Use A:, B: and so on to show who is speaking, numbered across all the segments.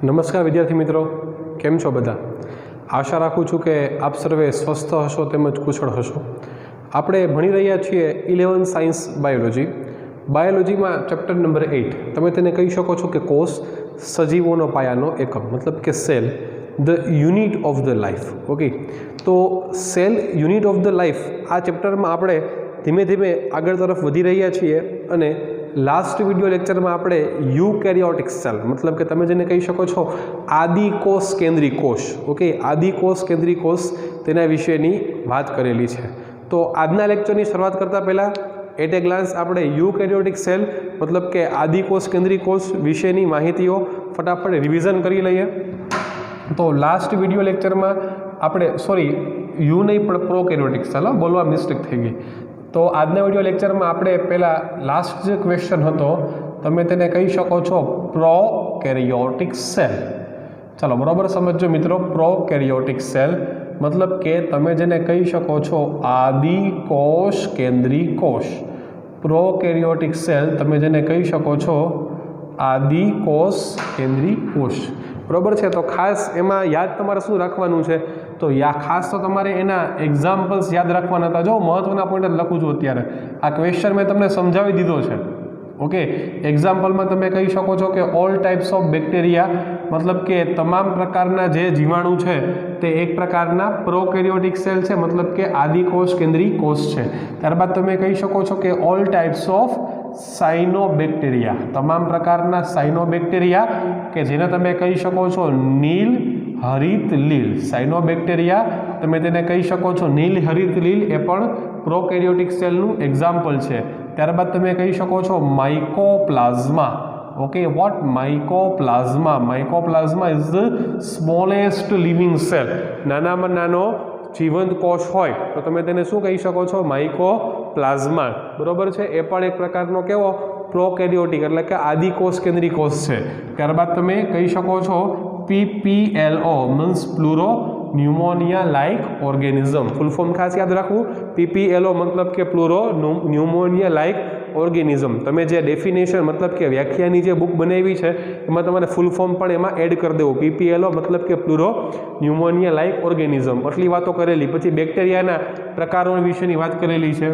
A: નમસ્કાર વિદ્યાર્થી મિત્રો, કેમ છો બધા? આશા રાખું છું કે આપ સર્વે સ્વસ્થ હશો તેમજ કુશળ હશો. આપણે ભણી રહ્યા છીએ 11 સાયન્સ બાયોલોજીમાં ચેપ્ટર નંબર 8. તમે તેને કહી શકો છો કે કોષ, સજીવોનો પાયાનો એકમ, મતલબ કે cell, the unit of the life. Okay, તો cell unit of the life આ ચેપ્ટરમાં આપણે ધીમે ધીમે આગળ તરફ વધી રહ્યા છીએ અને લાસ્ટ વિડીયો લેક્ચરમાં આપણે યુકેરિયોટિક સેલ, મતલબ કે તમે જેને કહી શકો છો આદિકોષ કેન્દ્રી કોષ, ઓકે, આદિકોષ કેન્દ્રી કોષ, તેના વિશેની વાત કરેલી છે. તો આજના લેક્ચરની શરૂઆત કરતાં પહેલાં એટ એ ગ્લાન્સ આપણે યુકેરિયોટિક સેલ મતલબ કે આદિકોષ કેન્દ્રી કોષ વિશેની માહિતીઓ ફટાફટ રિવિઝન કરી લઈએ. તો લાસ્ટ વિડીયો લેક્ચરમાં આપણે યુ નહીં પણ પ્રોકેરિયોટિક સેલ, બોલવા મિસ્ટેક થઈ ગઈ. તો આજના વિડીયો લેક્ચરમાં આપણે પહેલાં લાસ્ટ જે ક્વેશ્ચન હતો તમે તેને કહી શકો છો પ્રોકેરિયોટિક સેલ. ચાલો બરાબર સમજો મિત્રો. પ્રોકેરિયોટિક સેલ મતલબ કે તમે જેને કહી શકો છો આદિકોષ કેન્દ્રી કોષ. પ્રોકેરિયોટિક સેલ તમે જેને કહી શકો છો આદિકોષ કેન્દ્રી કોષ, બરાબર છે. તો ખાસ એમાં યાદ તમારે શું રાખવાનું છે? તો ખાસ તો તમારે એના એક્ઝામ્પલ્સ યાદ રાખવાના હતા. જો મહત્વના પોઈન્ટ જ લખું છું અત્યારે. આ ક્વેશ્ચન મેં તમને સમજાવી દીધો છે. ઓકે, એક્ઝામ્પલમાં તમે કહી શકો છો કે ઓલ ટાઈપ્સ ઓફ બેક્ટેરિયા, મતલબ કે તમામ પ્રકારના જે જીવાણુ છે તે એક પ્રકારના પ્રોકેરિયોટિક સેલ છે, મતલબ કે આદિકોષ કેન્દ્રી કોષ છે. ત્યારબાદ તમે કહી શકો છો કે ઓલ ટાઈપ્સ ઓફ સાયનોબેક્ટેરિયા, તમામ પ્રકારના સાયનોબેક્ટેરિયા કે જેને તમે કહી શકો છો નીલ, હરિત, લીલ. સાયનોબેક્ટેરિયા તમે તેને કહી શકો છો નીલ, હરિત, લીલ, એ પણ પ્રોકેરિયોટિક સેલનું એક્ઝામ્પલ છે. ત્યારબાદ તમે કહી શકો છો mycoplasma. Okay, what? Mycoplasma. Mycoplasma is the smallest living cell. નાનામાં નાનો જીવંત કોષ હોય તો તમે તેને શું કહી શકો છો? માઇકોપ્લાઝમા, બરોબર છે. એ પણ એક પ્રકારનો કેવો પ્રોકેરિયોટિક એટલે કે આદિકોષ કેન્દ્રી કોષ છે. ત્યારબાદ તમે કહી શકો છો PPLO means pleuro pneumonia like organism. Full form ખાસ યાદ રાખવું. PPLO મતલબ કે પ્લુરો ન્યુમોનિયા લાઇક ઓર્ગેનિઝમ. તમે જે ડેફિનેશન મતલબ કે વ્યાખ્યાની જે બુક બનાવી છે એમાં તમારે ફૂલ ફોર્મ પણ એમાં એડ કરી દેવું. PPLO મતલબ કે પ્લુરો ન્યુમોનિયા લાઇક ઓર્ગેનિઝમ. આટલી વાતો કરેલી. પછી બેક્ટેરિયાના પ્રકારો વિશેની વાત કરેલી છે.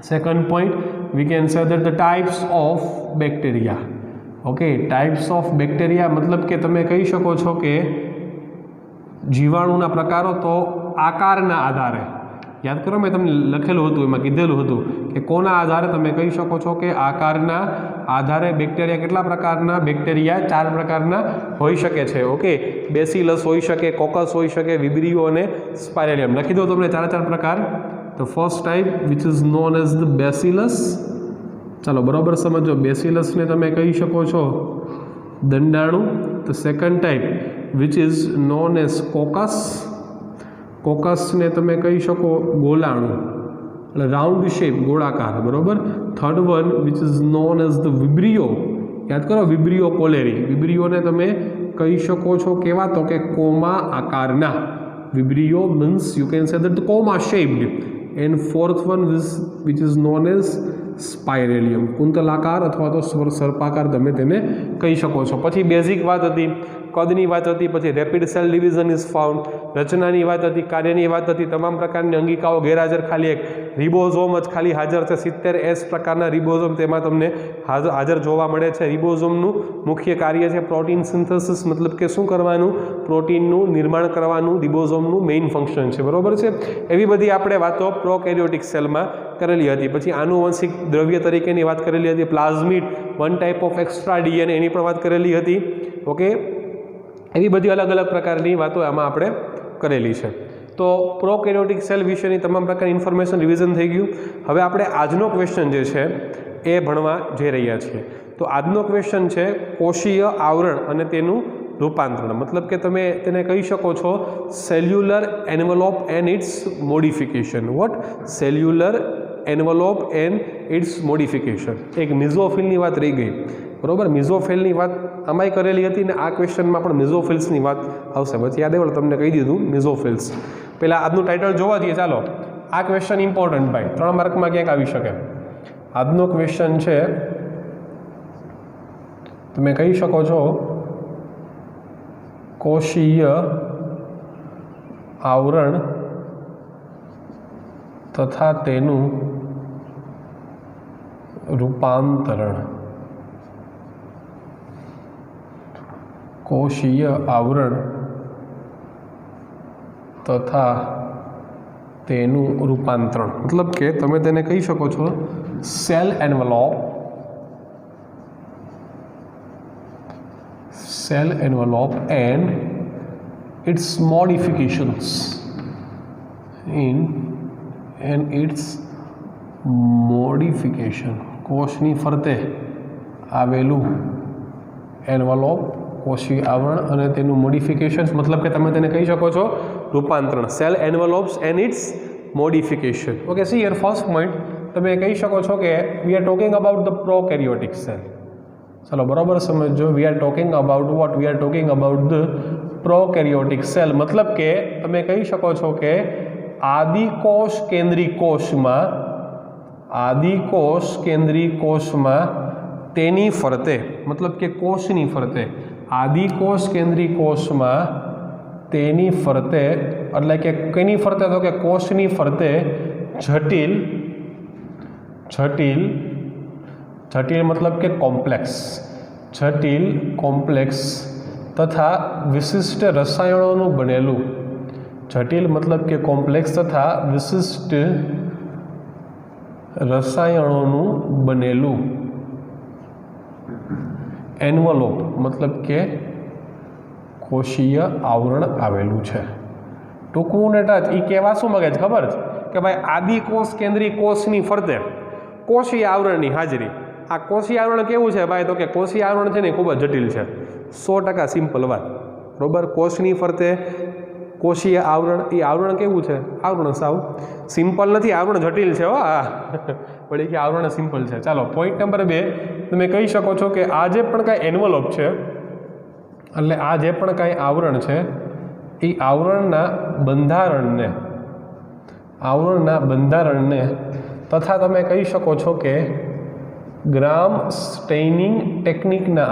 A: Second point V can say that the types of bacteria. Okay, types of bacteria મતલબ કે તમે કહી શકો છો કે જીવાણુના પ્રકારો. તો આકારના આધારે યાદ કરો, મેં તમને લખેલું હતું, એમાં કીધેલું હતું કે કોના આધારે તમે કહી શકો છો કે આકારના આધારે બેક્ટેરિયા. કેટલા પ્રકારના બેક્ટેરિયા? 4 પ્રકારના હોઈ શકે છે. ઓકે, બેસિલસ હોઈ શકે, કોકસ હોઈ શકે, વિબ્રિયો અને સ્પાઇરેલિયમ. લખી દો તમને 4 પ્રકાર. The first type which is known as the bacillus. ચાલો બરાબર સમજો. બેસિલસને તમે કહી શકો છો દંડાણુ. The second type which is known as coccus. કોકસને તમે કહી શકો ગોલાણુ, એટલે રાઉન્ડ શેપ, ગોળાકાર, બરાબર. Third one which is known as the vibrio. યાદ કરો, વિબ્રિયો કોલેરી. વિબ્રિયોને તમે કહી શકો છો કેવા? તો કે કોમા આકારના. Vibrio means you can say that comma shaped. And fourth one which is known as spirillum. કુંતલાકાર અથવા તો સર્પાકાર તમે તેને કહી શકો છો. પછી બેઝિક વાત હતી, કદની વાત હતી. પછી rapid cell division is found. રચનાની વાત હતી, કાર્યની વાત હતી. તમામ પ્રકારની અંગિકાઓ ગેરહાજર, ખાલી એક રિબોઝોમ જ ખાલી હાજર છે. 70S પ્રકારના રિબોઝોમ તેમાં તમને હાજર જોવા મળે છે. રિબોઝોમનું મુખ્ય કાર્ય છે પ્રોટીન સિન્થેસિસ, મતલબ કે શું કરવાનું? પ્રોટીનનું નિર્માણ કરવાનું રિબોઝોમનું મેઇન ફંક્શન છે, બરાબર છે. એવી બધી આપણે વાતો પ્રોકેરિયોટિક સેલમાં કરેલી હતી. પછી આનુવંશિક દ્રવ્ય તરીકેની વાત કરેલી હતી. Plasmid, one type of extra DNA, એની પણ વાત કરેલી હતી. ઓકે, એવી બધી અલગ અલગ પ્રકારની વાતો આમાં આપણે કરેલી છે. તો પ્રોકેરિયોટિક સેલ વિશેની તમામ પ્રકારની ઇન્ફોર્મેશન રિવિઝન થઈ ગયું. હવે આપણે આજનો ક્વેશ્ચન જે છે એ ભણવા જઈ રહ્યા છીએ. તો આજનો ક્વેશ્ચન છે કોષીય આવરણ અને તેનું રૂપાંતરણ. મતલબ કે તમે તેને કહી શકો છો cellular envelope and its modification. What? Cellular envelope and its modification. એક મિઝોફિલની વાત રહી ગઈ, બરાબર. મિઝોફિલની વાત આમાંય કરેલી હતી ને આ ક્વેશ્ચનમાં પણ મિઝોફિલ્સની વાત આવશે. પછી યાદ આવ્યું તમને કહી દીધું મિઝોફિલ્સ. પહેલાં આજનું ટાઇટલ જોવા દઈએ. ચાલો, આ ક્વેશ્ચન ઇમ્પોર્ટન્ટ ભાઈ, 3 માર્કમાં ક્યાંક આવી શકે. આજનો ક્વેશ્ચન છે તમે કહી શકો છો कोशीय आवरण तथा तेनु रूपांतरण। कोशीय आवरण तथा तेनु रूपांतरण मतलब के तमे तेने कही शको छो cell envelope and its modifications कोशनी फरते आवेलू एनवलप कोशीय आवरण अने तेनु मॉडिफिकेशन्स मतलब के तमे तेने कही शको छो रूपांतरण। Cell envelopes and its modification. Okay, see here first point तमे कही शको छो के we are talking about the prokaryotic cell. चलो बराबर समझो, we are talking about what, we are talking about the prokaryotic cell मतलब के तमे कही शको छो के आदिकोष केंद्रीय कोष में तेनी फरते मतलब के कोषनी फरते आदिकोष केंद्रीय कोष में तेनी फरते એટલે કે કેની ફરતે તો કે કોષની ફરતે જટિલ मतलब के कॉम्प्लेक्स तथा विशिष्ट रसायणों बनेलू। जटिल मतलब के कॉम्प्लेक्स तथा विशिष्ट रसायणों बनेलू। एनवलप मतलब के कोशीय आवरण आवेलू है। टूंकवू ने टच ई कहेवा शुं मांगे छे खबर छे के भाई आदिकोष केंद्रीय कोषनी फरते कोशीय आवरणनी हाजरी। आ कोशीय आवरण केवुं छे भाई तो के कोशीय आवरण छे ने खूब ज जटिल है। 100% सिंपल बात बराबर। कोषनी फरते कोशीय आवरण ए आवरण केवुं छे आवरण साव सिंपल नहीं, आवरण जटिल है। वળી કે आवरण सिंपल है। चलो पॉइंट नंबर 2 તમે કહી શકો છો કે આ જે પણ કાંઈ એન્વલપ છે એટલે આ જે પણ કાંઈ આવરણ છે એ આવરણના બંધારણને તથા તમે કહી શકો છો કે ગ્રામ સ્ટેઇનિંગ ટેકનિકના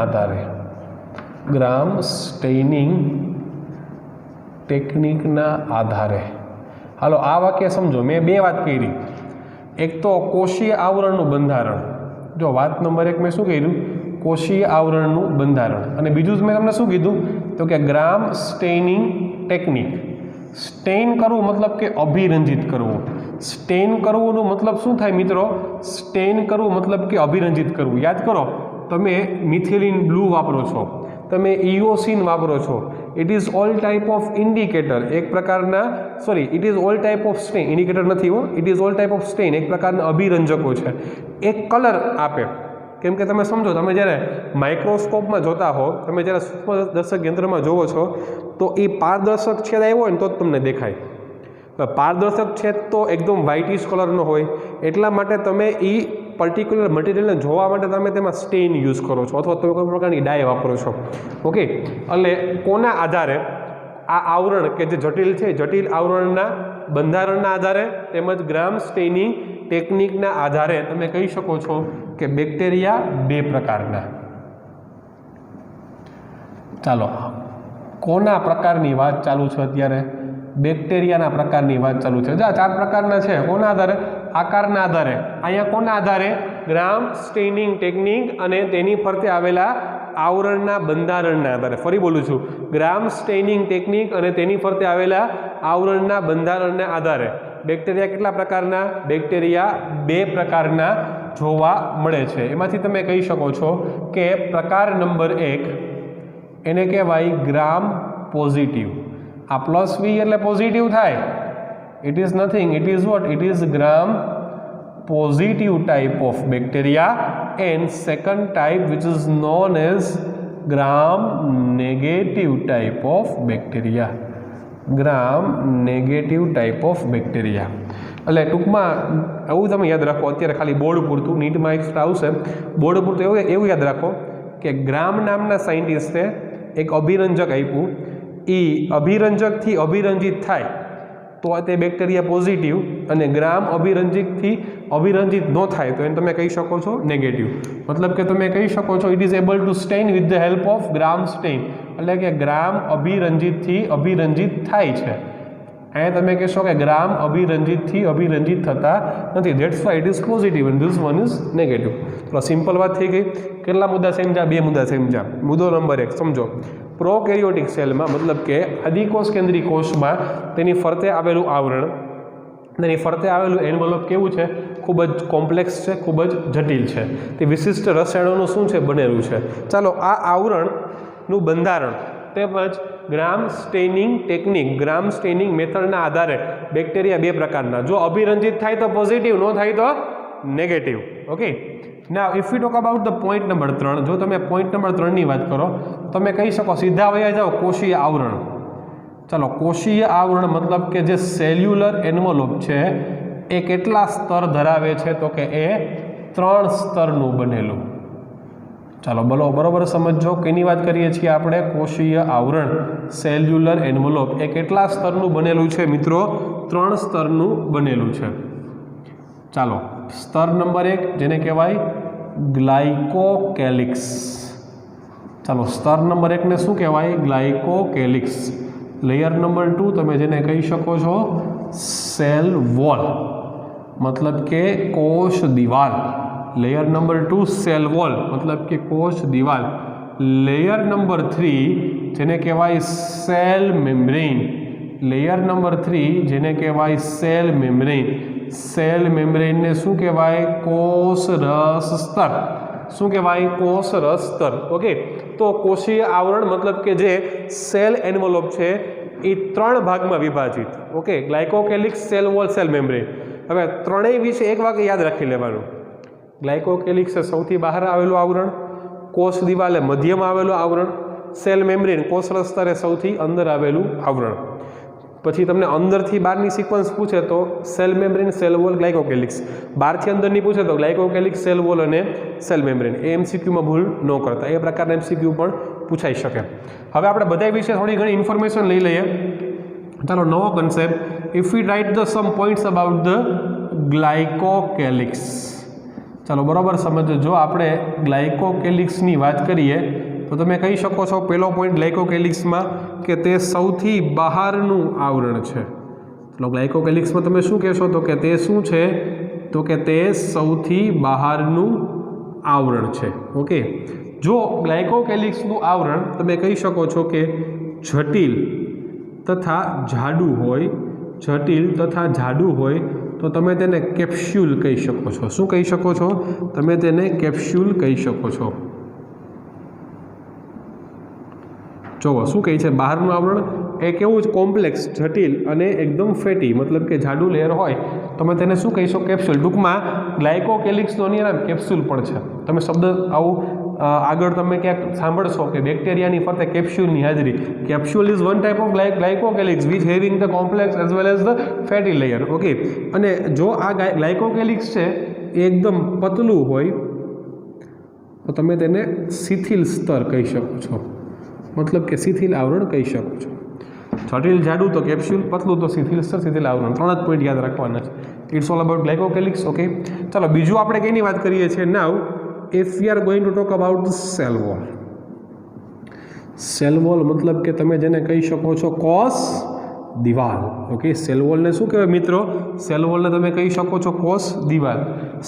A: આધારે હાલો આ વાક્ય સમજો। મેં 2 વાત કરી। एक तो कोशीय आवरणनु बंधारण, जो बात नंबर 1 में शू कर्यु कोशीय आवरणनु बंधारण अने बीजुं मैं तमने शू कीधुं तो कि ग्राम स्टेनिंग टेक्निक। स्टेन करवू मतलब के अभिरंजित करवू। स्टेन करवू मतलब शू थाय मित्रों? स्टेन करवू मतलब के अभिरंजित करवू। याद करो तमे मिथिलिन ब्लू वापरो छो, तमे इओसिन वापरो छो। It is all type of indicator एक प्रकारना sorry it is all type of stain indicator नहीं हो it is all type of stain एक प्रकारना अभिरंजको है। एक कलर आपे केम के तमे समझो तमे ज्यारे माइक्रोस्कोप में जोता हो तमे ज्यारे सूक्ष्मदर्शक यंत्र में जोवो छो तो ये पारदर्शक छेद आव्यो होय तो तमने देखाय। पारदर्शक छेद तो एकदम व्हाइटिश कलरनो होय एटला माटे तमे ई पर्टिक्युलर मटीरियल ने जोवा माटे तमे तेमां स्टेन यूज करो छो अथवा तमे कोई प्रकारनी डाय वापरो छो। ओके, એટલે કોના આધારે આ આવરણ કે જે જટિલ છે જટિલ આવરણના બંધારણના આધારે તેમજ ગ્રામ સ્ટેનિંગ ટેકનિકના આધારે તમે કહી શકો છો કે બેક્ટેરિયા 2 પ્રકારના। ચાલો કોના પ્રકારની વાત ચાલુ છે અત્યારે? બેક્ટેરિયાના પ્રકારની વાત ચાલુ છે। જા 4 પ્રકારના છે। કોના આધારે? આકારના આધારે। અહીંયા કોના આધારે? ગ્રામ સ્ટેનિંગ ટેકનિક અને તેની ફરતે આવેલા आवरणना बंधारणना आधारे। फरी बोलूं छूं, ग्राम स्टेनिंग टेक्निक अने तेनी फरते आवेला आवरणना बंधारणना आधारे बेक्टेरिया केटला प्रकारना? बेक्टेरिया 2 प्रकारना जोवा मळे छे। एमांथी तमे कही शको छो के प्रकार नंबर 1 एने कहेवाय ग्राम पॉजिटिव। आ प्लस V एटले पॉजिटिव थाय। It is nothing, it is what? It is gram positive type of bacteria and second type which is known as gram negative type of bacteria। gram negative type of bacteria એટલે ટૂંકમાં એવું તમે યાદ રાખો અત્યારે ખાલી board પૂરતું નીટમાં extra આવશે બોર્ડ પૂરતું એવું યાદ રાખો કે ગ્રામ નામના સાયન્ટિસ્ટે એક અભિરંજક આપ્યું। એ અભિરંજકથી અભિરંજિત થાય તો તે બેક્ટેરિયા પોઝિટિવ, અને ગ્રામ અભિરંજિતથી અભિરંજિત ન થાય તો એને તમે કહી શકો છો નેગેટિવ. મતલબ કે તમે કહી શકો છો it is able to stain with the help of gram stain, એટલે કે ગ્રામ અભિરંજિતથી અભિરંજિત થાય છે. અહીંયા તમે કહેશો કે ગ્રામ અભિરંજિતથી અભિરંજિત થતા નથી, that's why it is positive and this one is negative. તો સિમ્પલ વાત થઈ ગઈ. કેટલા મુદ્દા સમજ્યા? 2 મુદ્દા સમજ્યા. મુદ્દો નંબર 1 સમજો. પ્રોકેરિયોટિક સેલમાં, મતલબ કે આદિકોષ કેન્દ્રી કોષમાં તેની ફરતે આવેલું આવરણ, તેની ફરતે આવેલું એન્વલોપ કેવું છે? ખૂબ જ કોમ્પ્લેક્સ છે, ખૂબ જ જટિલ છે. તે વિશિષ્ટ રસાયણોનું શું છે? બનેલું છે. ચાલો આ આવરણનું બંધારણ તેમજ ગ્રામ સ્ટેનિંગ ટેકનિક, ગ્રામ સ્ટેનિંગ મેથડના આધારે બેક્ટેરિયા 2 પ્રકારના, જો અભિરંજિત થાય તો પોઝિટિવ, ન થાય તો negative. Okay, now if you talk about the point number 3, જો તમે પોઈન્ટ નંબર 3 ની વાત કરો તમે કહી શકો, સીધા વયા જાઓ કોષીય આવરણ. ચાલો, કોષીય આવરણ મતલબ કે જે સેલ્યુલર એન્વલોપ છે એ કેટલા સ્તર ધરાવે છે? તો કે એ 3 સ્તરનું બનેલું. ચાલો બોલો, બરોબર સમજો. કેની વાત કરીએ છીએ આપણે? કોષીય આવરણ, સેલ્યુલર એન્વલોપ એ કેટલા સ્તરનું બનેલું છે મિત્રો? 3 સ્તરનું બનેલું છે. ચાલો, સ્તર નંબર 1 જેને કહેવાય ગ્લાયકોકેલિક્સ. ચાલો, સ્તર નંબર 1 ને શું કહેવાય? ગ્લાયકોકેલિક્સ. લેયર નંબર 2 તમે જેને કહી શકો છો સેલ વોલ, મતલબ કે કોષ દિવાલ. લેયર નંબર 2 સેલ વોલ, મતલબ કે કોષ દિવાલ. લેયર નંબર 3 જેને કહેવાય સેલ મેમ્બ્રેન. લેયર નંબર 3 જેને કહેવાય સેલ મેમ્બ્રેન. સેલ મેમ્બ્રેનને શું કહેવાય? કોષ રસ સ્તર. શું કહેવાય? કોષ રસ સ્તર. ઓકે, તો કોષીય આવરણ મતલબ કે જે સેલ એન્વલોપ છે એ 3 ભાગમાં વિભાજિત. Okay, glycocalyx, cell wall, cell membrane. હવે ત્રણેય વિશે એક વાક્ય યાદ રાખી લેવાનું. ગ્લાયકોકેલિક્સ એ સૌથી બહાર આવેલું આવરણ, કોષ દિવાલે મધ્યમાં આવેલું આવરણ, સેલ મેમ્બ્રેન કોષ રસ સ્તરે સૌથી અંદર આવેલું આવરણ. પછી તમને અંદરથી બહારની સિક્વન્સ પૂછે તો સેલ મેમ્બ્રેન, સેલ વોલ, ગ્લાયકોકેલિક્સ. બહારથી અંદરની પૂછે તો ગ્લાયકોકેલિક્સ, સેલ વોલ અને સેલ મેમ્બ્રેન. એ એમસીક્યુમાં ભૂલ ન કરતા, એ પ્રકારના એમસીક્યુ પણ પૂછાઈ શકે. હવે આપણે બધા વિશે થોડી ઘણી ઇન્ફોર્મેશન લઈ લઈએ. ચાલો, નવો concept. If we write the some points about the glycocalyx. ચાલો બરાબર સમજો. જો આપણે ગ્લાયકોકેલિક્સની વાત કરીએ તો તમે કહી શકો છો પહેલો પોઈન્ટ ગ્લાયકોકેલિક્સમાં કે તે સૌથી બહારનું આવરણ છે. તો ગ્લાયકોકેલિક્સમાં તમે શું કહેશો? તો કે તે શું છે? તો કે તે સૌથી બહારનું આવરણ છે. ઓકે, જો ગ્લાયકોકેલિક્સનું આવરણ તમે કહી શકો છો કે જટિલ તથા જાડું હોય, જટિલ તથા જાડું હોય તો તમે તેને કેપ્સ્યુલ કહી શકો છો. શું કહી શકો છો? તમે તેને કેપ્સ્યુલ કહી શકો છો. જોવો શું કહે છે? બહારનું આવરણ એ કેવું છે? કોમ્પ્લેક્સ, જટિલ અને એકદમ ફેટી, મતલબ કે જાડું લેયર હોય તમે તેને શું કહીશો? કેપ્સ્યુલ. ટૂંકમાં ગ્લાયકોકેલિક્સનું અન્ય નામ કેપ્સ્યુલ પણ છે. તમે શબ્દ આવું આગળ તમે ક્યાંક સાંભળશો કે બેક્ટેરિયાની ફરતે કેપ્સ્યુલની હાજરી. Capsule is one type of glycocalyx which having the complex as well as the fatty layer. Okay, અને જો આ ગ્લાયકોકેલિક્સ છે એ એકદમ પતલું હોય તો તમે તેને શિથિલ સ્તર કહી શકો છો, મતલબ કે શિથિલ આવરણ કહી શકો છો. જટિલ જાડું તો કેપ્સ્યુલ, પતલું તો શિથિલ સ્તર, શિથિલ આવરણ. 3 જ પોઈન્ટ યાદ રાખવાના છે. It's all about glycocalyx. Okay, ચાલો બીજું આપણે કેની વાત કરીએ છીએ? Now if we are going to talk about the cell wall. Cell wall મતલબ કે તમે જેને કહી શકો છો કોષ દિવાલ. ઓકે, સેલ વોલને શું કહેવાય મિત્રો? સેલ વોલને તમે કહી શકો છો કોષ દિવાલ.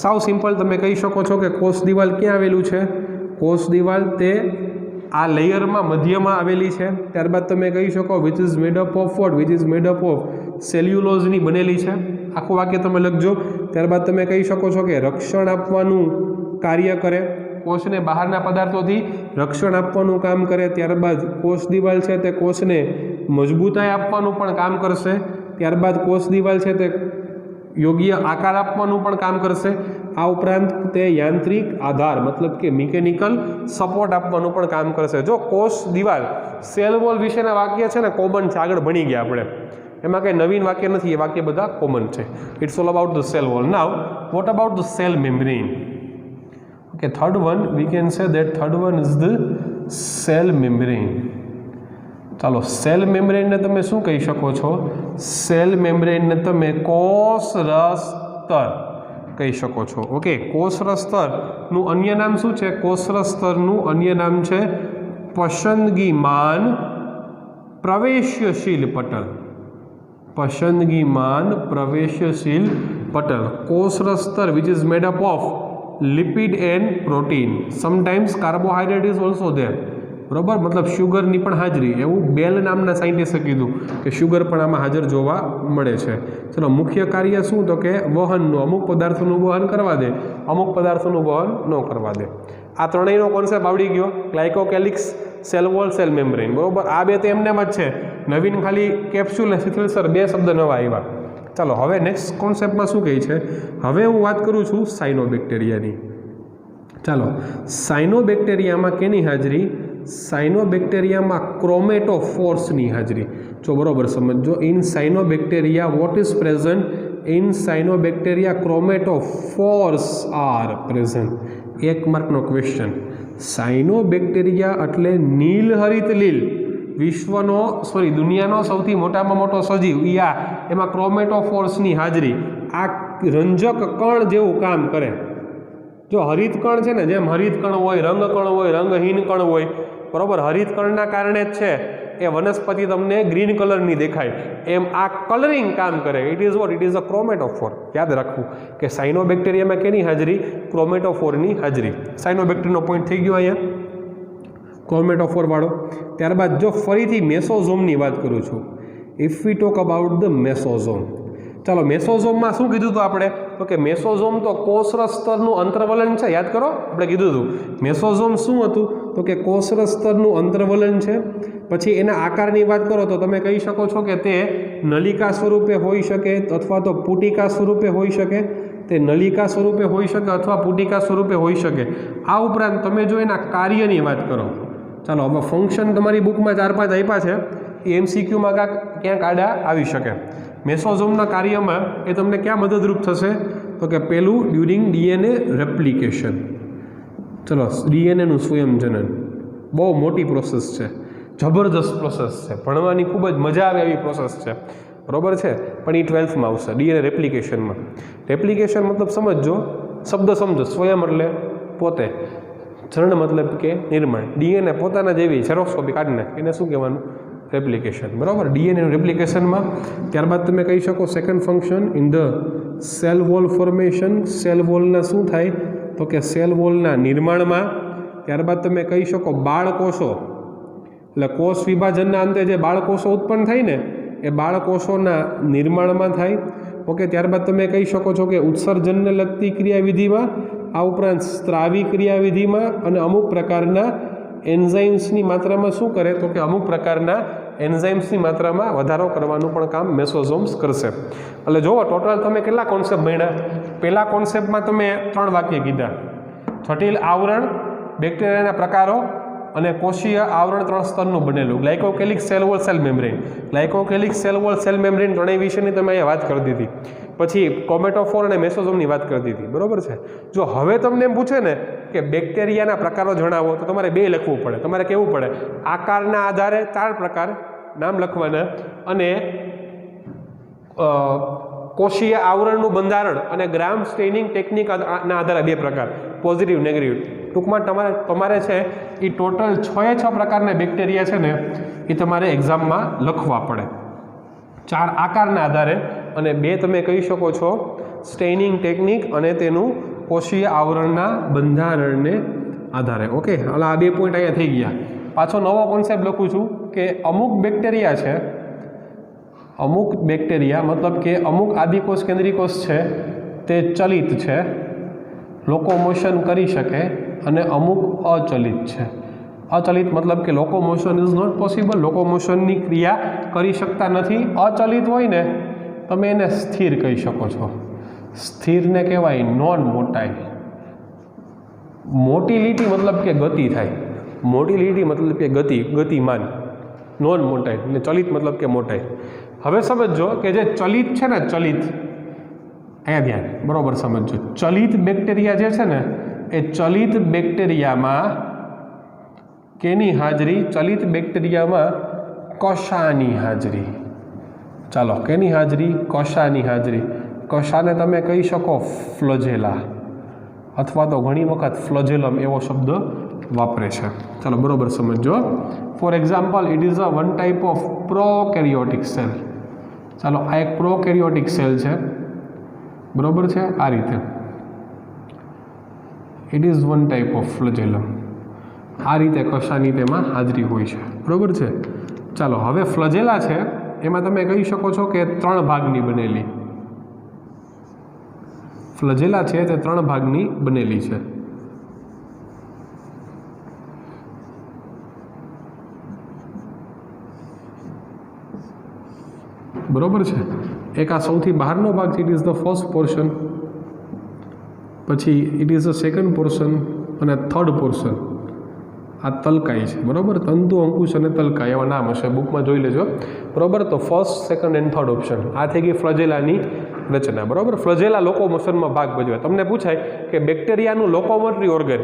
A: સાવ સિમ્પલ, તમે કહી શકો છો કે કોષ દિવાલ ક્યાં આવેલું છે? કોષ દિવાલ તે આ લેયરમાં મધ્યમાં આવેલી છે. ત્યારબાદ તમે કહી શકો which is made up of what? Which is made up of સેલ્યુલોઝની બનેલી છે. આખું વાક્ય તમે લખજો. ત્યારબાદ તમે કહી શકો છો કે રક્ષણ આપવાનું કાર્ય કરે, કોષને બહારના પદાર્થોથી રક્ષણ આપવાનું કામ કરે. ત્યારબાદ કોષ દિવાલ છે તે કોષને મજબૂતાઈ આપવાનું પણ કામ કરશે. ત્યારબાદ કોષ દિવાલ છે તે યોગ્ય આકાર આપવાનું પણ કામ કરશે. આ ઉપરાંત તે યાંત્રિક આધાર મતલબ કે મિકેનિકલ સપોર્ટ આપવાનું પણ કામ કરશે. જો કોષ દિવાલ, સેલ વોલ વિશેના વાક્ય છે ને કોમન છે, આગળ ભણી ગયા આપણે, એમાં કંઈ નવીન વાક્ય નથી, એ વાક્ય બધા કોમન છે. It's all about the cell wall. Now what about the cell membrane? Okay, third one we can say that third one is the cell membrane. ચાલો સેલ મેમ્બ્રેનને તમે શું કહી શકો છો? સેલ મેમ્બ્રેનને તમે કોષરસ સ્તર કહી શકો છો. ઓકે, કોષરસ સ્તરનું અન્ય નામ શું છે? કોષરસ સ્તરનું અન્ય નામ છે પસંદગીમાન પ્રવેશ્યશીલ પટલ. પસંદગીમાન પ્રવેશ્યશીલ પટલ. કોષરસ સ્તર which is made up of lipid and protein. Sometimes carbohydrate is also there. બરાબર, મતલબ શુગરની પણ હાજરી. એવું બેલ નામના સાયન્ટિસ્ટે કીધું કે શુગર પણ આમાં હાજર જોવા મળે છે. ચલો, મુખ્ય કાર્ય શું? તો કે વહનનું. અમુક પદાર્થોનું વહન કરવા દે, અમુક પદાર્થોનું વહન ન કરવા દે. આ ત્રણેયનો કોન્સેપ્ટ આવડી ગયો. ગ્લાયકોકેલિક્સ, સેલ વોલ, સેલ મેમ્બ્રેન. બરાબર, આ બે તો એમને જ છે. નવીન ખાલી કેપ્સ્યુલ અને શિથિલસર બે શબ્દ નવા આવ્યા. ચાલો, હવે નેક્સ્ટ કોન્સેપ્ટમાં શું કહે છે? હવે હું વાત કરું છું સાયનોબેક્ટેરિયાની. ચાલો, સાયનોબેક્ટેરિયામાં કેની હાજરી? સાયનોબેક્ટેરિયામાં ક્રોમેટોફોર્સની હાજરી. જો બરોબર સમજો, in cyanobacteria what is present? In cyanobacteria chromatophores are present. એક માર્કનો ક્વેશ્ચન. સાયનોબેક્ટેરિયા એટલે નીલહરિત લીલ, દુનિયાનો સૌથી મોટામાં મોટો સજીવ યા એમાં ક્રોમેટોફોર્સની હાજરી. આ રંજક કણ જેવું કામ કરે. જો હરિત કણ છે ને, જેમ હરિત કણ હોય, રંગ કણ હોય, રંગહીન કણ હોય, બરાબર, હરિત કણના કારણે જ છે એ વનસ્પતિ તમને ગ્રીન કલરની દેખાય. એમ આ કલરિંગ કામ કરે. It is what? It is a chromatophore. યાદ રાખવું કે સાયનોબેક્ટેરિયામાં કેની હાજરી? ક્રોમેટોફોરની હાજરી. સાયનોબેક્ટેરિયાનો પોઈન્ટ થઈ ગયો અહીંયા, ક્રોમેટોફોર વાળો. ત્યારબાદ જો ફરીથી મેસોઝોમની વાત કરું છું. If we talk about the mesosome. ચાલો, મેસોઝોમમાં શું કીધું હતું આપણે? તો કે મેસોઝોમ તો કોષરસ સ્તરનું અંતર્વલન છે. યાદ કરો, આપણે કીધું હતું મેસોઝોમ શું હતું? તો કે કોષરસ સ્તરનું અંતર્વલન છે. પછી એના આકારની વાત કરો તો તમે કહી શકો છો કે તે નલિકા સ્વરૂપે હોઈ શકે અથવા તો પુટિકા સ્વરૂપે હોઈ શકે. તે નલિકા સ્વરૂપે હોઈ શકે અથવા પુટિકા સ્વરૂપે હોઈ શકે. આ ઉપરાંત તમે જો એના કાર્યની વાત કરો, ચાલો હવે ફંક્શન તમારી બુકમાં 4-5 આપ્યા છે, એ એમસીક્યુમાં ક્યાંક આડા આવી શકે. મેસોઝોમના કાર્યમાં એ તમને ક્યાં મદદરૂપ થશે? તો કે પહેલું ડ્યુરિંગ ડીએનએ રેપ્લિકેશન. ચલો, ડીએનએનું સ્વયંજનન બહુ મોટી પ્રોસેસ છે, જબરદસ્ત પ્રોસેસ છે, ભણવાની ખૂબ જ મજા આવે એવી પ્રોસેસ છે. બરાબર છે, પણ એ 12થમાં આવશે. ડીએનએ રેપ્લિકેશનમાં. રેપ્લિકેશન મતલબ સમજો, શબ્દ સમજો. સ્વયં એટલે પોતે, જનન મતલબ કે નિર્માણ. ડીએનએ પોતાના જેવી ઝેરોસ્કોપી કાઢી નાખે, એને શું કહેવાનું? રેપ્લિકેશન. બરાબર, ડીએનએનું રેપ્લિકેશનમાં. ત્યારબાદ તમે કહી શકો second function in the cell wall formation. Cell વોલના શું થાય? તો કે સેલ વોલના નિર્માણમાં. ત્યારબાદ તમે કહી શકો બાળકોષો, એટલે કોષ વિભાજનના અંતે જે બાળકોષો ઉત્પન્ન થાય ને, એ બાળકોષોના નિર્માણમાં થાય. ઓકે, ત્યારબાદ તમે કહી શકો છો કે ઉત્સર્જનને લગતી ક્રિયાવિધિમાં, આ ઉપરાંત સ્ત્રાવી ક્રિયાવિધિમાં, અને અમુક પ્રકારના એન્ઝાઇમ્સની માત્રામાં શું કરે? તો કે અમુક પ્રકારના એન્ઝાઇમ્સની માત્રામાં વધારો કરવાનું પણ કામ મેસોઝોમ્સ કરશે. એટલે જુઓ, ટોટલ તમે કેટલા કોન્સેપ્ટ ભણ્યા? પહેલા કોન્સેપ્ટમાં તમે 3 વાક્ય કીધા. જટિલ આવરણ, બેક્ટેરિયાના પ્રકારો અને કોષીય આવરણ 3 સ્તરનું બનેલું. Glycocalyx, cell wall, cell membrane. Glycocalyx, cell wall, cell membrane ત્રણેય વિશેની તમે અહીંયા વાત કરી દીધી. પછી ક્રોમેટોફોર અને મેસોઝોમની વાત કરી દીધી. બરોબર છે. જો હવે તમને એમ પૂછે ને કે બેક્ટેરિયાના પ્રકારો જણાવો, તો તમારે 2 લખવું પડે. તમારે કેવું પડે? આકારના આધારે 4 પ્રકાર નામ લખવાના, અને કોષીય આવરણનું બંધારણ અને ગ્રામ સ્ટેનિંગ ટેકનિકના આધારે 2 પ્રકાર, પોઝિટિવ, નેગેટિવ. ટૂંકમાં તમારે છે એ ટોટલ 6 પ્રકારના બેક્ટેરિયા છે ને, એ તમારે એક્ઝામમાં લખવા પડે. 4 આકારના આધારે અને 2 તમે કહી શકો છો સ્ટેનિંગ ટેકનિક અને તેનું કોષીય આવરણના બંધારણને આધારે. ઓકે, એટલે આ 2 પોઈન્ટ અહીંયા થઈ ગયા. પાછો નવો કોન્સેપ્ટ લખું છું કે અમુક બેક્ટેરિયા છે, અમુક બેક્ટેરિયા મતલબ કે અમુક આદિકોષ કેન્દ્રીકોષ છે તે ચલિત છે, લોકોમોશન કરી શકે, અને અમુક અચલિત છે. અચલિત મતલબ કે લોકોમોશન ઇઝ નોટ પોસિબલ, લોકોમોશનની ક્રિયા કરી શકતા નથી. અચલિત હોય ને તમે એને સ્થિર કહી શકો છો. સ્થિરને કહેવાય નોન મોટાઇલ. મોટિલિટી મતલબ કે ગતિ થાય, મોટિલિટી મતલબ કે ગતિમાન, નોન મોટાઇલ. એટલે ચલિત મતલબ કે મોટાઇલ. હવે સમજો કે જે ચલિત છે ને, ચલિત, અહીંયા ધ્યાન બરોબર સમજો. ચલિત બેક્ટેરિયા જે છે ને, એ ચલિત બેક્ટેરિયામાં કેની હાજરી? ચલિત બેક્ટેરિયામાં કશાની હાજરી. ચાલો કેની હાજરી? કશાની હાજરી. કશાને તમે કહી શકો ફ્લોજેલા, અથવા તો ઘણી વખત ફ્લોજેલમ એવો શબ્દ વાપરે છે. ચાલો બરોબર સમજો. For example, it is a one type of prokaryotic cell. ચાલો આ એક પ્રોકેરિયોટિક સેલ છે, બરોબર છે. આ રીતે it is one type of flagellum. આ રીતે કશાની તેમાં હાજરી હોય છે, બરોબર છે. ચાલો હવે ફ્લોજેલા છે એમાં તમે કહી શકો છો કે 3 ભાગની બનેલી. ફ્લોજેલા છે તે 3 ભાગની બનેલી છે. બરોબર છે. એક આ સૌથી બહારનો ભાગ છે, it is the first portion, પછી it is the second portion અને થર્ડ પોર્શન આ તલકાઈ છે, બરોબર. તંતુ, અંકુશ અને તલકાઈ એવા નામ હશે, બુકમાં જોઈ લેજો, બરોબર. તો first, second and third option આ થઈ ગઈ ફ્લોજેલાની રચના, બરોબર. ફ્લોજેલા લોકોમોશનમાં ભાગ ભજવે. તમને પૂછાય કે બેક્ટેરિયાનું લોકોમોટરી ઓર્ગન,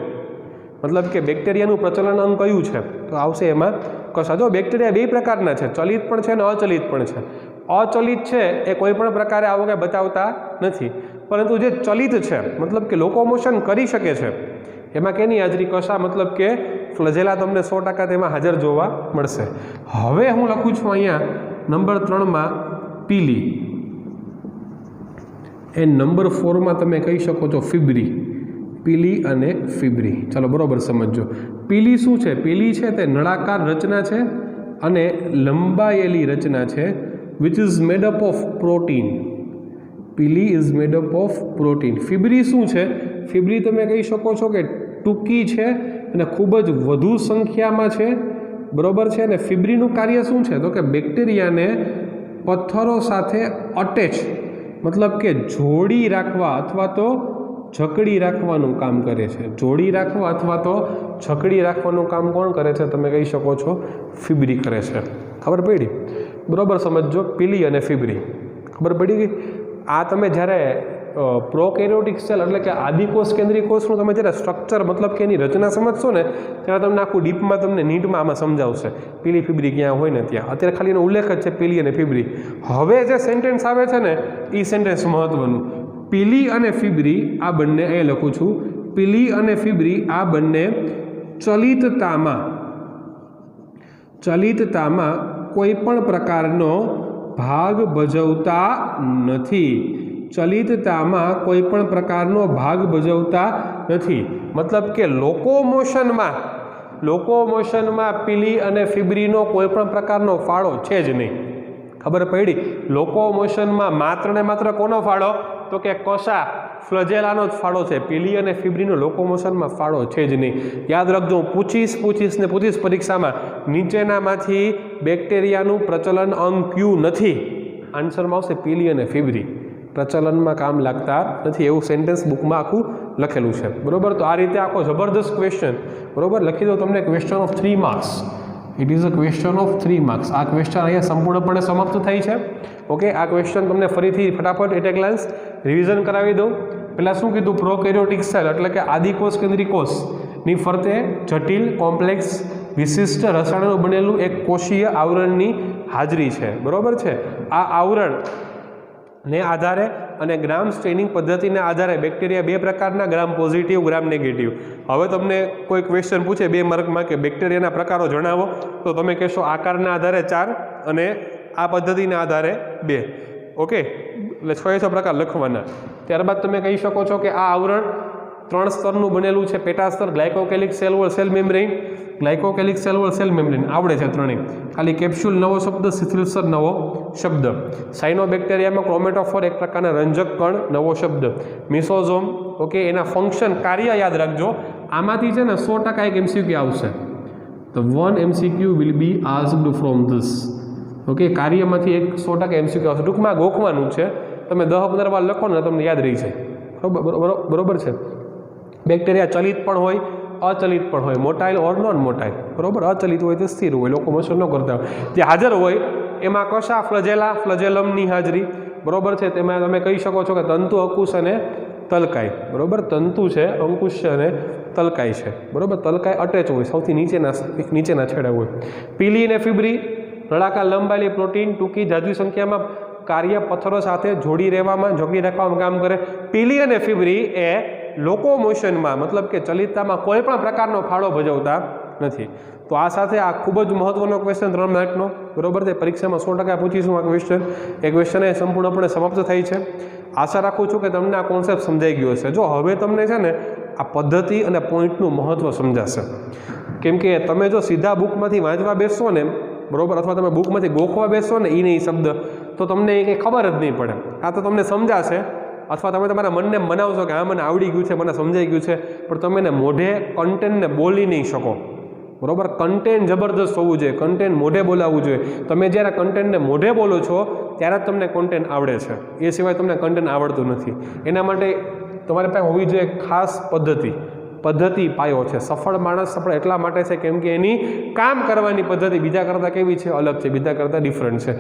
A: મતલબ કે બેક્ટેરિયાનું પ્રચલન અંગ કયું છે, તો આવશે એમાં કશા. જો બેક્ટેરિયા 2 પ્રકારના છે, ચલિત પણ છે અને અચલિત પણ છે. અચલિત છે એ કોઈ પણ પ્રકારે આવું કંઈ બતાવતા નથી, પરંતુ જે ચલિત છે મતલબ કે લોકોમોશન કરી શકે છે એમાં કેની હાજરી? કશા, મતલબ કે ફ્લોજેલા તમને 100% તેમાં હાજર જોવા મળશે. હવે હું લખું છું અહીંયા નંબર 3માં પીલી, એ નંબર 4માં તમે કહી શકો છો ફિબ્રી. પીલી અને ફિબ્રી. ચાલો બરોબર સમજો. પીલી શું છે? પીલી છે તે નળાકાર રચના છે અને લંબાયેલી રચના છે, which is made up of protein. પીલી is made up of protein. ફિબ્રી શું છે? ફિબ્રી તમે કહી શકો છો કે ટૂંકી છે અને ખૂબ જ વધુ સંખ્યામાં છે, બરોબર છે. અને ફિબ્રીનું કાર્ય શું છે? તો કે બેક્ટેરિયાને પથ્થરો સાથે અટેચ, મતલબ કે જોડી રાખવા અથવા તો જકડી રાખવાનું કામ કરે છે. જોડી રાખવા અથવા તો જકડી રાખવાનું કામ કોણ કરે છે? તમે કહી શકો છો ફિબ્રી કરે છે. ખબર પડી? બરોબર સમજો. પીલી અને ફિબ્રી ખબર પડી ગઈ. આ તમે જ્યારે પ્રોકેરિયોટિક સેલ એટલે કે આદિકોષ કેન્દ્રીય કોષનું તમે જ્યારે સ્ટ્રક્ચર, મતલબ કે એની રચના સમજશો ને, ત્યારે તમને આખું ડીપમાં તમને નીટમાં આમાં સમજાવશે પીલી ફિબ્રી ક્યાં હોય ને ત્યાં. અત્યારે ખાલી એનો ઉલ્લેખ જ છે પીલી અને ફિબ્રી. હવે જે સેન્ટેન્સ આવે છે ને એ સેન્ટેન્સ મહત્વનું. પીલી અને ફિબ્રી આ બંને, એ લખું છું, પીલી અને ફિબ્રી આ બંને ચલિતતામાં કોઈ પણ પ્રકારનો ભાગ ભજવતા નથી. ચલિતતામાં કોઈ પણ પ્રકારનો ભાગ ભજવતા નથી, મતલબ કે લોકોમોશનમાં પીલી અને ફિબ્રીનો કોઈ પણ પ્રકારનો ફાળો છે જ નહીં. ખબર પડી? લોકોમોશનમાં માત્ર ને માત્ર કોનો ફાળો? તો કે કશા, ફ્લોજેલાનો જ ફાળો છે. પીલી અને ફિબ્રીનો લોકોમોશનમાં ફાળો છે જ નહીં. યાદ રાખજો, હું પૂછીશ પરીક્ષામાં, નીચેનામાંથી બેક્ટેરિયાનું પ્રચલન અંગ કયું નથી? આન્સરમાં આવશે પીલી અને ફિબ્રી. પ્રચલનમાં કામ લાગતા નથી એવું સેન્ટેન્સ બુકમાં આખું લખેલું છે, બરોબર. તો આ રીતે આખો જબરદસ્ત ક્વેશ્ચન, બરોબર, લખી દો તમને. Question of 3 marks. It is a question of 3 marks. આ ક્વેશ્ચન અહીંયા સંપૂર્ણપણે સમાપ્ત થાય છે. ઓકે, આ ક્વેશ્ચન તમને ફરીથી ફટાફટ એટ એ ગ્લાન્સ રિવિઝન કરાવી દઉં. પહેલાં શું કીધું? પ્રોકેરિયોટિક સેલ એટલે કે આદિકોષ કેન્દ્રીય કોષની ફરતે જટિલ, કોમ્પ્લેક્સ, વિશિષ્ટ રસાયણોનું બનેલું એક કોષીય આવરણની હાજરી છે, બરોબર છે. આ આવરણને આધારે અને ગ્રામ સ્ટેનિંગ પદ્ધતિના આધારે બેક્ટેરિયા 2 પ્રકારના, ગ્રામ પોઝિટિવ, ગ્રામ નેગેટિવ. હવે તમને કોઈ ક્વેશ્ચન પૂછે 2 માર્કમાં કે બેક્ટેરિયાના પ્રકારો જણાવો, તો તમે કહેશો આકારના આધારે 4 અને આ પદ્ધતિના આધારે 2. ઓકે, એટલે 6 પ્રકાર લખવાના. ત્યારબાદ તમે કહી શકો છો કે આ આવરણ 3 સ્તરનું બનેલું છે. પેટા સ્તર, glycocalyx cell wall, cell membrane. Glycocalyx cell wall, cell membrane આવડે છે ત્રણેય. ખાલી કેપ્સ્યુલ નવો શબ્દ, સિથિલસર નવો શબ્દ. સાયનોબેક્ટેરિયામાં ક્રોમેટોફોર એક પ્રકારના રંજક કણ, નવો શબ્દ. મિસોઝોમ, ઓકે, એના ફંક્શન, કાર્ય યાદ રાખજો. આમાંથી છે ને 100% એક MCQ આવશે. The one MCQ will be asked from this. Okay, કાર્યમાંથી એક 100% MCQ આવશે. ટૂંકમાં ગોખવાનું છે. તમે 10-15 વાર લખો ને તમને યાદ રહી જાય. બરોબર છે. બેક્ટેરિયા ચલિત પણ હોય, અચલિત પણ હોય, મોટાઇલ ઓર નોન મોટાઇલ, બરોબર. અચલિત હોય તો સ્થિર હોય, લોકોમોશન ન કરતા હોય. જે હાજર હોય એમાં કશા? ફ્લોજેલા, ફ્લોજેલમની હાજરી, બરોબર છે. તેમાં તમે કહી શકો છો કે તંતુ, અંકુશ અને તલકાઈ, બરોબર. તંતુ છે, અંકુશ છે અને તલકાઈ છે, બરોબર. તલકાઈ અટેચ હોય, સૌથી નીચેના છેડે હોય. પીલી અને ફિબ્રી નળાકાર લંબાયેલી પ્રોટીન ટૂંકી જાજુ સંખ્યામાં કાર્ય પથ્થરો સાથે જોડી રાખવામાં કામ કરે. પીલી અને ફિબ્રી એ લોકોમોશનમાં મતલબ કે ચલિતતામાં કોઈ પણ પ્રકારનો ફાળો ભજવતા નથી. તો આ સાથે આ ખૂબ જ મહત્વનો ક્વેશ્ચન 3 માર્કનો, બરોબર છે. પરીક્ષામાં 100% પૂછીશું આ ક્વેશ્ચન. એ ક્વેશ્ચન એ સંપૂર્ણપણે સમાપ્ત થાય છે. આશા રાખું છું કે તમને આ કોન્સેપ્ટ સમજાઈ ગયો હશે. જો હવે તમને છે ને આ પદ્ધતિ અને પોઈન્ટનું મહત્વ સમજાશે. કેમ કે તમે જો સીધા બુકમાંથી વાંચવા બેસશો ને, બરોબર, અથવા તમે બુકમાંથી ગોખવા બેસશો ને એ શબ્દ, તો તમને એ કંઈ ખબર જ નહીં પડે. આ તો તમને સમજાશે, અથવા તમે તમારા મનને બનાવશો કે આ મને આવડી ગયું છે, મને સમજાઈ ગયું છે, પણ તમે એને મોઢે કન્ટેન્ટને બોલી નહીં શકો. બરોબર, કન્ટેન્ટ જબરદસ્ત હોવું જોઈએ, કન્ટેન્ટ મોઢે બોલાવવું જોઈએ. તમે જ્યારે કન્ટેન્ટને મોઢે બોલો છો ત્યારે જ તમને કન્ટેન્ટ આવડે છે, એ સિવાય તમને કન્ટેન્ટ આવડતું નથી. એના માટે તમારી પાસે હોવી જોઈએ ખાસ પદ્ધતિ પાયો છે. સફળ માણસ સફળ એટલા માટે છે કેમ કે એની કામ કરવાની પદ્ધતિ બીજા કરતાં કેવી છે, અલગ છે, બીજા કરતાં ડિફરન્ટ છે.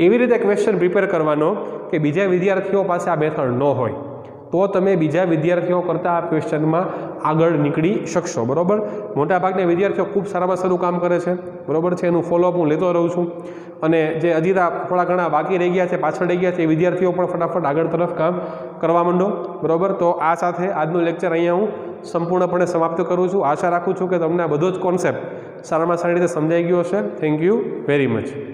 A: એવી રીતે ક્વેશ્ચન પ્રિપેર કરવાનો કે બીજા વિદ્યાર્થીઓ પાસે આ મેથડ ન હોય, તો તમે બીજા વિદ્યાર્થીઓ કરતાં આ ક્વેશ્ચનમાં આગળ નીકળી શકશો. બરાબર, મોટાભાગના વિદ્યાર્થીઓ ખૂબ સારામાં સારું કામ કરે છે, બરાબર છે. એનું ફોલોઅપ હું લેતો રહું છું. અને જે હજી થોડા ઘણા બાકી રહી ગયા છે, પાછળ રહી ગયા છે, એ વિદ્યાર્થીઓ પણ ફટાફટ આગળ તરફ કામ કરવા માંડો. બરાબર, તો આ સાથે આજનું લેક્ચર અહીંયા હું સંપૂર્ણપણે સમાપ્ત કરું છું. આશા રાખું છું કે તમને આ બધો જ કોન્સેપ્ટ સારામાં સારી રીતે સમજાઈ ગયો હશે. Thank you very much.